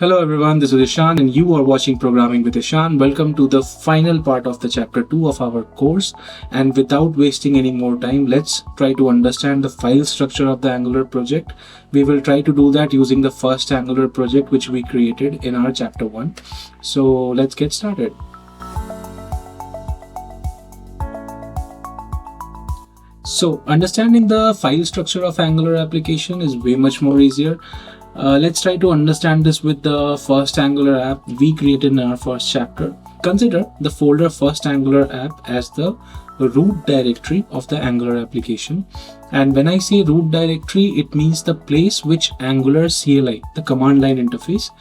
Hello everyone, this is Ishan and you are watching Programming with Ishan. Welcome to the final part of the chapter 2 of our course, and without wasting any more time, let's try to understand the file structure of the Angular project. We will try to do that using the first Angular project which we created in our chapter 1. So let's get started. So understanding the file structure of Angular application is way much more easier. Let's try to understand this with the first Angular app we created in our first chapter. Consider the folder first Angular app as the root directory of the Angular application. And when I say root directory, it means the place which Angular CLI, the command line interface,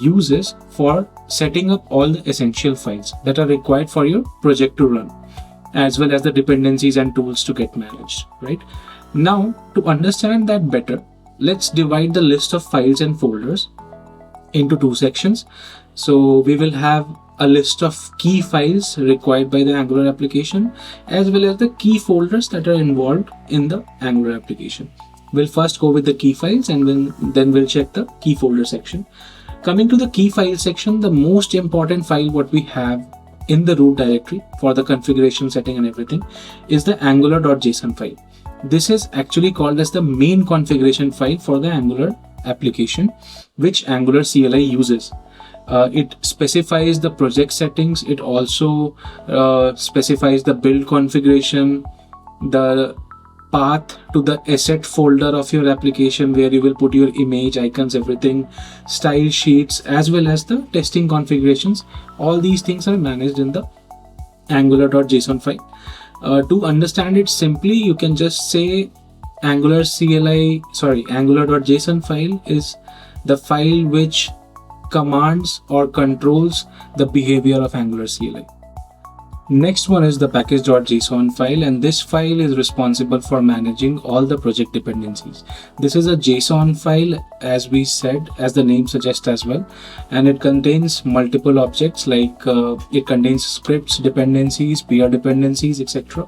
uses for setting up all the essential files that are required for your project to run, as well as the dependencies and tools to get managed, right? Now, to understand that better, let's divide the list of files and folders into two sections. So we will have a list of key files required by the Angular application, as well as the key folders that are involved in the Angular application. We'll first go with the key files and then we'll check the key folder section. Coming to the key file section, the most important file what we have in the root directory for the configuration setting and everything is the angular.json file. This is actually called as the main configuration file for the Angular application, which Angular CLI uses. It specifies the project settings. It also specifies the build configuration, the path to the asset folder of your application where you will put your image, icons, everything, style sheets, as well as the testing configurations. All these things are managed in the angular.json file. To understand it simply, you can just say angular.json file is the file which commands or controls the behavior of Angular CLI. Next one is the package.json file, and this file is responsible for managing all the project dependencies. This is a JSON file, as we said, as the name suggests as well, and it contains multiple objects like it contains scripts, dependencies, peer dependencies, etc.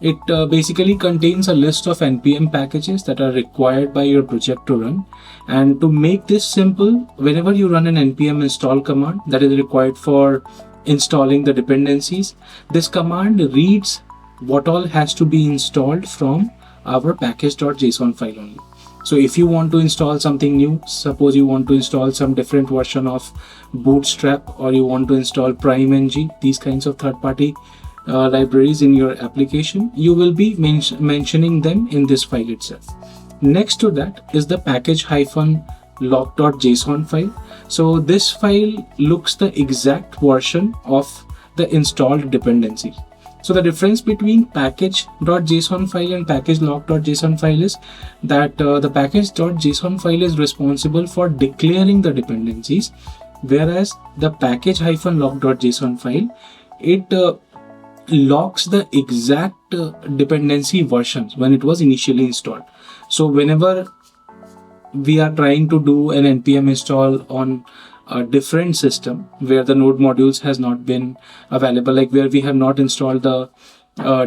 It basically contains a list of npm packages that are required by your project to run. And to make this simple, whenever you run an npm install command that is required for installing the dependencies, this command reads what all has to be installed from our package.json file only. So if you want to install something new, suppose you want to install some different version of Bootstrap, or you want to install PrimeNG, these kinds of third-party libraries in your application, you will be mentioning them in this file itself. Next to that is the package-lock.json file. So this file looks the exact version of the installed dependencies. So the difference between package.json file and package-lock.json file is that the package.json file is responsible for declaring the dependencies, whereas the package-lock.json file, it locks the exact dependency versions when it was initially installed. So whenever we are trying to do an npm install on a different system where the node modules has not been available, like where we have not installed the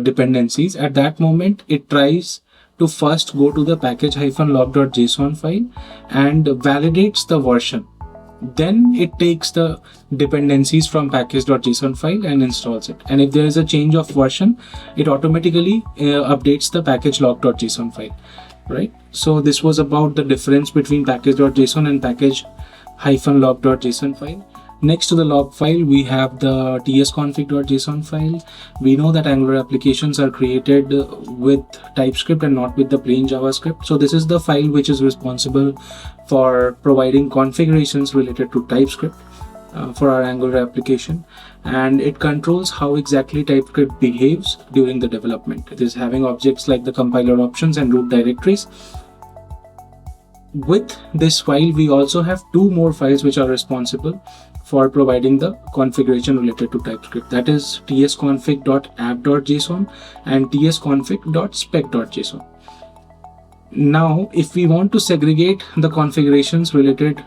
dependencies, at that moment it tries to first go to the package-lock.json file and validates the version. Then it takes the dependencies from package.json file and installs it. And if there is a change of version, it automatically updates the package-lock.json file. Right? So this was about the difference between package.json and package-lock.json file. Next to the log file, we have the tsconfig.json file. We know that Angular applications are created with TypeScript and not with the plain JavaScript. So this is the file which is responsible for providing configurations related to TypeScript for our Angular application, and it controls how exactly TypeScript behaves during the development. It is having objects like the compiler options and root directories. With this file, we also have two more files which are responsible for providing the configuration related to TypeScript. That is tsconfig.app.json and tsconfig.spec.json. Now, if we want to segregate the configurations related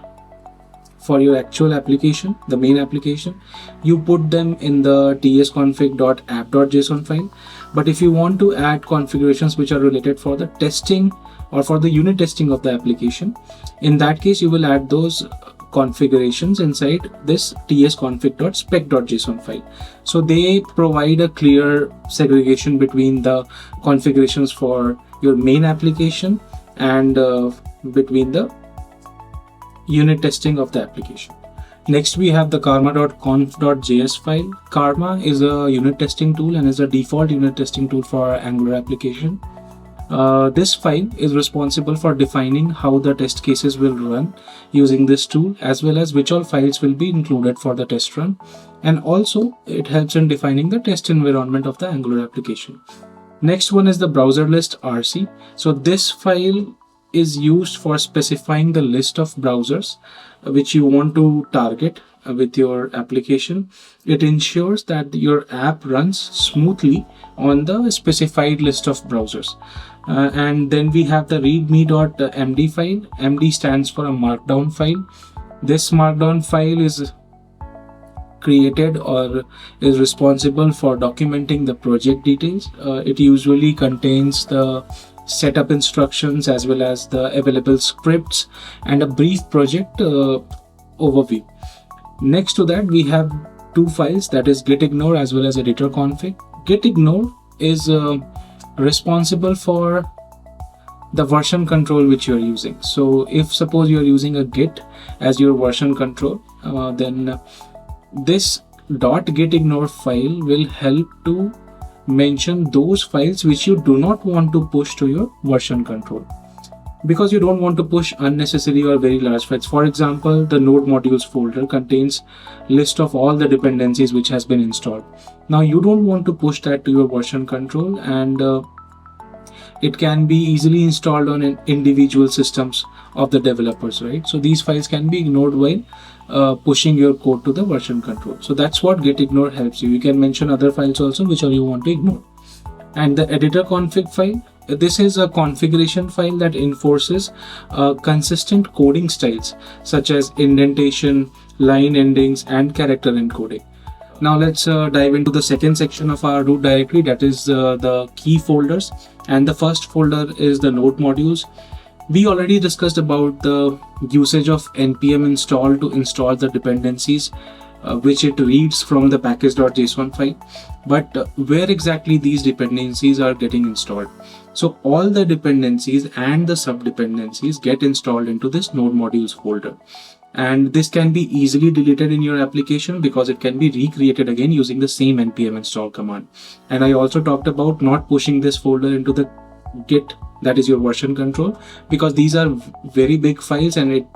for your actual application, the main application, you put them in the tsconfig.app.json file. But if you want to add configurations which are related for the testing or for the unit testing of the application, in that case you will add those configurations inside this tsconfig.spec.json file. So they provide a clear segregation between the configurations for your main application and between the unit testing of the application. Next, we have the karma.conf.js file. Karma is a unit testing tool and is a default unit testing tool for our Angular application. This file is responsible for defining how the test cases will run using this tool, as well as which all files will be included for the test run. And also, it helps in defining the test environment of the Angular application. Next one is the browser list RC. So this file is used for specifying the list of browsers which you want to target with your application. It ensures that your app runs smoothly on the specified list of browsers. And then we have the readme.md file. MD stands for a markdown file. This markdown file is created or is responsible for documenting the project details. It usually contains the setup instructions as well as the available scripts and a brief project overview. Next to that, we have two files, that is gitignore as well as editorconfig. Gitignore is responsible for the version control which you are using. So if suppose you are using a git as your version control, then this .gitignore file will help to mention those files which you do not want to push to your version control, because you don't want to push unnecessary or very large files. For example, the node modules folder contains list of all the dependencies which has been installed. Now you don't want to push that to your version control, and it can be easily installed on individual systems of the developers, right? So these files can be ignored while pushing your code to the version control. So that's what gitignore helps you. You can mention other files also which you want to ignore. And the editorconfig file, this is a configuration file that enforces consistent coding styles such as indentation, line endings, and character encoding. Now let's dive into the second section of our root directory, that is the key folders. And the first folder is the node modules. We already discussed about the usage of npm install to install the dependencies which it reads from the package.json file. But where exactly these dependencies are getting installed? So all the dependencies and the sub dependencies get installed into this node modules folder. And this can be easily deleted in your application because it can be recreated again using the same npm install command. And I also talked about not pushing this folder into the git, that is your version control, because these are very big files and it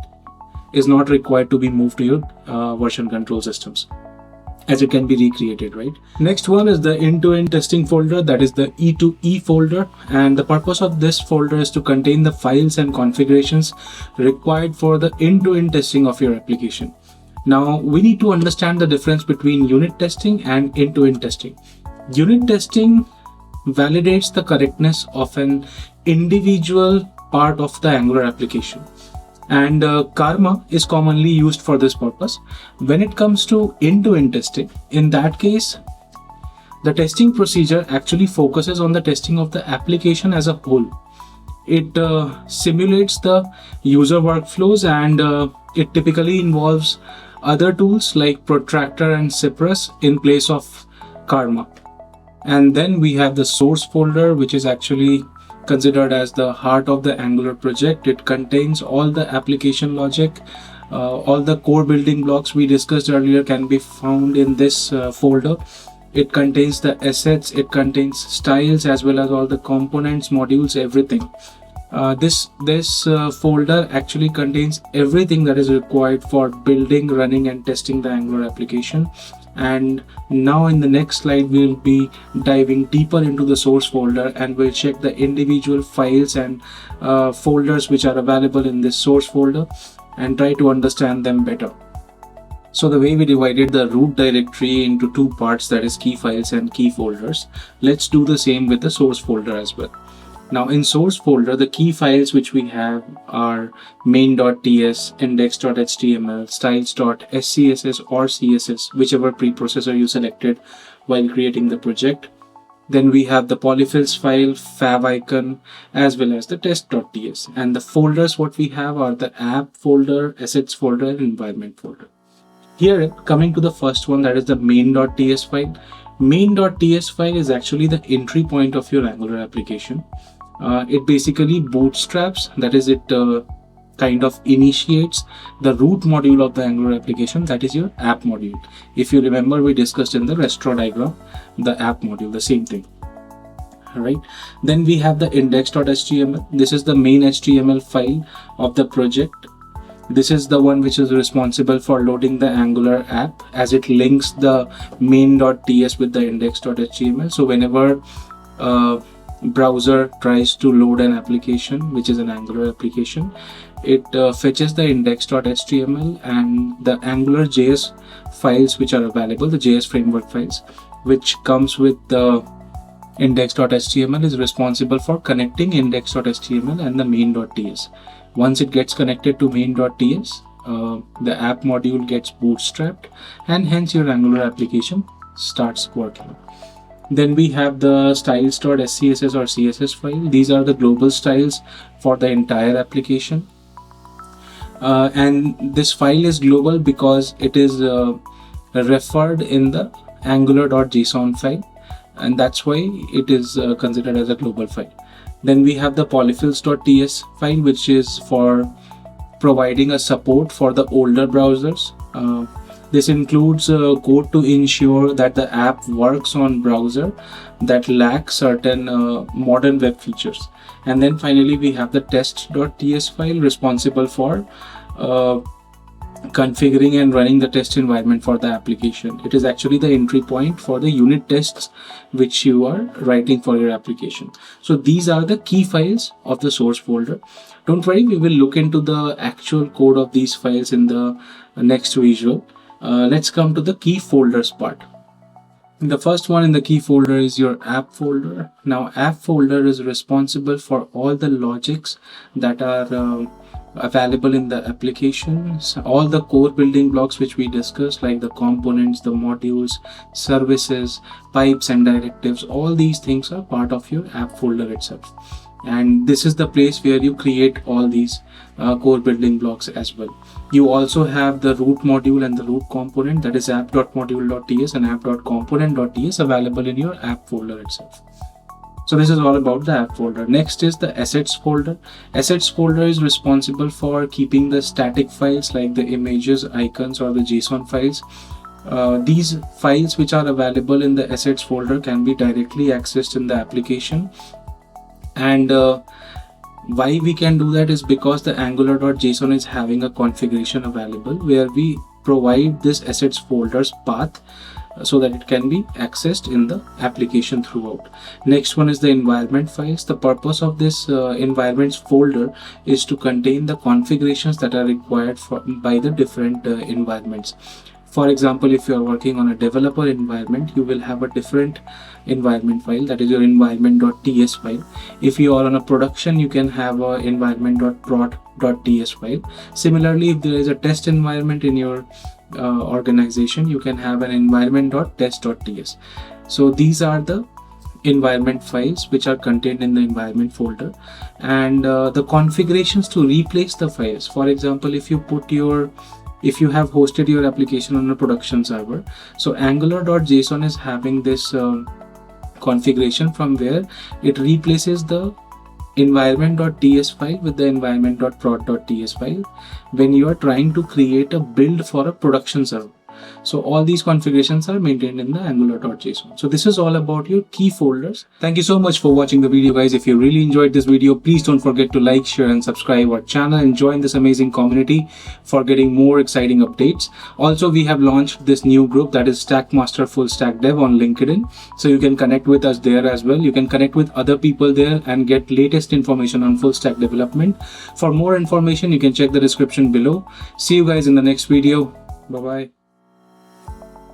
is not required to be moved to your version control systems, as it can be recreated, right? Next one is the end-to-end testing folder, that is the E2E folder. And the purpose of this folder is to contain the files and configurations required for the end-to-end testing of your application. Now we need to understand the difference between unit testing and end-to-end testing. Unit testing validates the correctness of an individual part of the Angular application, and Karma is commonly used for this purpose. When it comes to end-to-end testing, in that case, the testing procedure actually focuses on the testing of the application as a whole. It simulates the user workflows, and it typically involves other tools like Protractor and Cypress in place of Karma. And then we have the source folder, which is actually considered as the heart of the Angular project. It contains all the application logic. All the core building blocks we discussed earlier can be found in this folder. It contains the assets, it contains styles, as well as all the components, modules, everything. This folder actually contains everything that is required for building, running, and testing the Angular application. And now in the next slide, we'll be diving deeper into the source folder, and we'll check the individual files and folders which are available in this source folder and try to understand them better. So the way we divided the root directory into two parts, that is key files and key folders, let's do the same with the source folder as well. Now in source folder, the key files which we have are main.ts, index.html, styles.scss or css, whichever preprocessor you selected while creating the project. Then we have the polyfills file, favicon, as well as the test.ts. And the folders what we have are the app folder, assets folder, and environment folder. Here, coming to the first one, that is the main.ts file. Main.ts file is actually the entry point of your Angular application. It basically bootstraps, that is, it kind of initiates the root module of the Angular application, that is your app module. If you remember, we discussed in the restaurant diagram the app module, the same thing. Right. Then we have the index.html. This is the main HTML file of the project. This is the one which is responsible for loading the Angular app, as it links the main.ts with the index.html. So whenever browser tries to load an application which is an Angular application, it fetches the index.html and the Angular.js files which are available, the JS framework files, which comes with the index.html, is responsible for connecting index.html and the main.ts. Once it gets connected to main.ts, the app module gets bootstrapped, and hence your Angular application starts working. Then we have the styles.scss or CSS file. These are the global styles for the entire application. And this file is global because it is referred in the angular.json file, and that's why it is considered as a global file. Then we have the polyfills.ts file, which is for providing a support for the older browsers. This includes code to ensure that the app works on browser that lack certain modern web features. And then finally we have the test.ts file, responsible for configuring and running the test environment for the application. It is actually the entry point for the unit tests which you are writing for your application. So these are the key files of the source folder. Don't worry, we will look into the actual code of these files in the next visual. Let's come to the key folders part. The first one in the key folder is your app folder. Now, app folder is responsible for all the logics that are available in the applications, all the core building blocks which we discussed, like the components, the modules, services, pipes, and directives. All these things are part of your app folder itself. And this is the place where you create all these core building blocks as well. You also have the root module and the root component, that is app.module.ts and app.component.ts, available in your app folder itself. So this is all about the app folder. Next is the assets folder. Assets folder is responsible for keeping the static files like the images, icons, or the JSON files. These files which are available in the assets folder can be directly accessed in the application. And why we can do that is because the angular.json is having a configuration available where we provide this assets folders path so that it can be accessed in the application throughout. Next one is the environment files. The purpose of this environments folder is to contain the configurations that are required by the different environments. For example, if you are working on a developer environment, you will have a different environment file, that is your environment.ts file. If you are on a production, you can have a environment.prod.ts file. Similarly, if there is a test environment in your organization, you can have an environment.test.ts. So these are the environment files which are contained in the environment folder, and the configurations to replace the files. For example, if you have hosted your application on a production server, so angular.json is having this configuration from where it replaces the environment.ts file with the environment.prod.ts file when you are trying to create a build for a production server. So all these configurations are maintained in the angular.json. So this is all about your key folders. Thank you so much for watching the video, guys. If you really enjoyed this video, please don't forget to like, share, and subscribe our channel and join this amazing community for getting more exciting updates. Also, we have launched this new group, that is Stackmaster Full Stack Dev, on LinkedIn. So you can connect with us there as well. You can connect with other people there and get latest information on full stack development. For more information, you can check the description below. See you guys in the next video. Bye-bye.